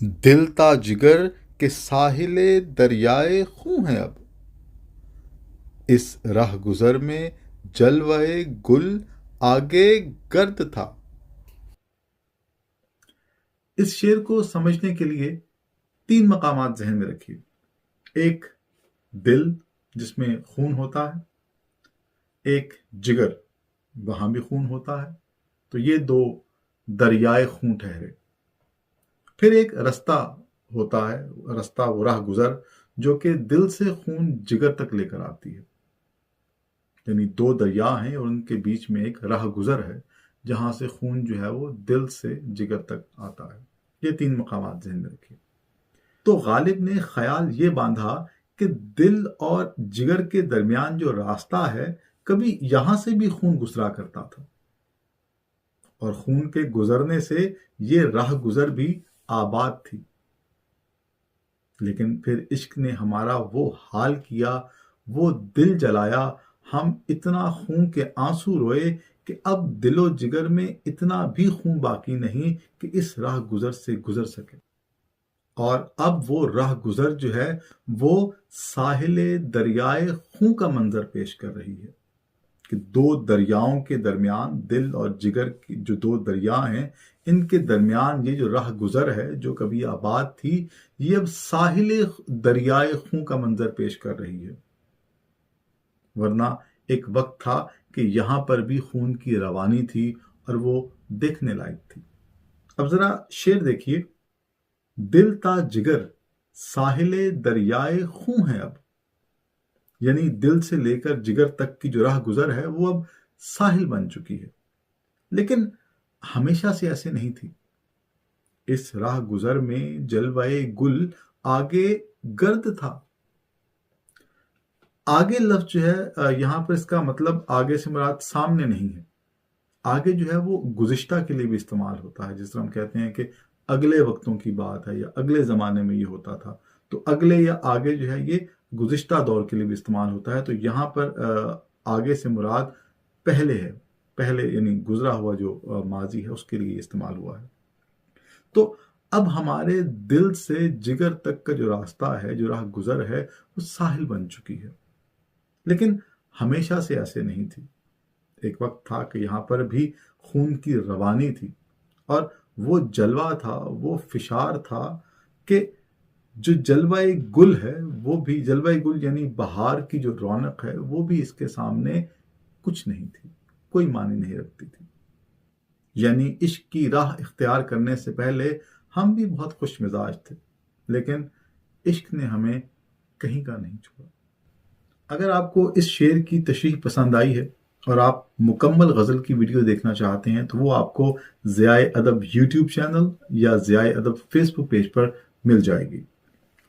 دل تا جگر کے ساحل دریائے خوں ہے اب، اس راہ گزر میں جلوہ گل آگے گرد تھا۔ اس شعر کو سمجھنے کے لیے 3 مقامات ذہن میں رکھیے۔ ایک دل جس میں خون ہوتا ہے، ایک جگر وہاں بھی خون ہوتا ہے، تو یہ 2 دریائے خون ٹھہرے۔ پھر ایک رستہ ہوتا ہے، رستہ وہ راہ گزر جو کہ دل سے خون جگر تک لے کر آتی ہے، یعنی 2 دریا ہیں اور ان کے بیچ میں ایک راہ گزر ہے جہاں سے خون جو ہے وہ دل سے جگر تک آتا ہے۔ یہ 3 مقامات ذہن میں رکھیے۔ تو غالب نے خیال یہ باندھا کہ دل اور جگر کے درمیان جو راستہ ہے کبھی یہاں سے بھی خون گزرا کرتا تھا، اور خون کے گزرنے سے یہ راہ گزر بھی آباد تھی۔ لیکن پھر عشق نے ہمارا وہ حال کیا، وہ دل جلایا، ہم اتنا خون کے آنسو روئے کہ اب دل و جگر میں اتنا بھی خون باقی نہیں کہ اس راہ گزر سے گزر سکے۔ اور اب وہ راہ گزر جو ہے وہ ساحل دریائے خون کا منظر پیش کر رہی ہے کہ 2 دریاؤں کے درمیان، دل اور جگر کی جو 2 دریا ہیں، ان کے درمیان یہ جو راہ گزر ہے جو کبھی آباد تھی، یہ اب ساحل دریائے خون کا منظر پیش کر رہی ہے۔ ورنہ ایک وقت تھا کہ یہاں پر بھی خون کی روانی تھی اور وہ دیکھنے لائق تھی۔ اب ذرا شعر دیکھیے، دل تا جگر ساحل دریائے خون ہے اب، یعنی دل سے لے کر جگر تک کی جو راہ گزر ہے وہ اب ساحل بن چکی ہے۔ لیکن ہمیشہ سے ایسے نہیں تھی۔ اس راہ گزر میں جلوہ گل آگے گرد تھا۔ آگے لفظ جو ہے یہاں پر اس کا مطلب آگے سے مراد سامنے نہیں ہے۔ آگے جو ہے وہ گزشتہ کے لیے بھی استعمال ہوتا ہے، جس طرح ہم کہتے ہیں کہ اگلے وقتوں کی بات ہے یا اگلے زمانے میں یہ ہوتا تھا، تو اگلے یا آگے جو ہے یہ گزشتہ دور کے لیے بھی استعمال ہوتا ہے۔ تو یہاں پر آگے سے مراد پہلے ہے، پہلے یعنی گزرا ہوا جو ماضی ہے اس کے لیے استعمال ہوا ہے۔ تو اب ہمارے دل سے جگر تک کا جو راستہ ہے، جو راہ گزر ہے، وہ ساحل بن چکی ہے۔ لیکن ہمیشہ سے ایسے نہیں تھی۔ ایک وقت تھا کہ یہاں پر بھی خون کی روانی تھی، اور وہ جلوہ تھا، وہ فشار تھا کہ جو جلوہ گل ہے وہ بھی، جلوہ گل یعنی بہار کی جو رونق ہے، وہ بھی اس کے سامنے کچھ نہیں تھی، کوئی معنی نہیں رکھتی تھی۔ یعنی عشق کی راہ اختیار کرنے سے پہلے ہم بھی بہت خوش مزاج تھے، لیکن عشق نے ہمیں کہیں کا نہیں چھوڑا۔ اگر آپ کو اس شعر کی تشریح پسند آئی ہے اور آپ مکمل غزل کی ویڈیو دیکھنا چاہتے ہیں تو وہ آپ کو ضیاء ادب یوٹیوب چینل یا ضیاء ادب فیس بک پیج پر مل جائے گی۔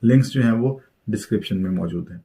لنکس جو ہیں وہ ڈسکرپشن میں موجود ہیں۔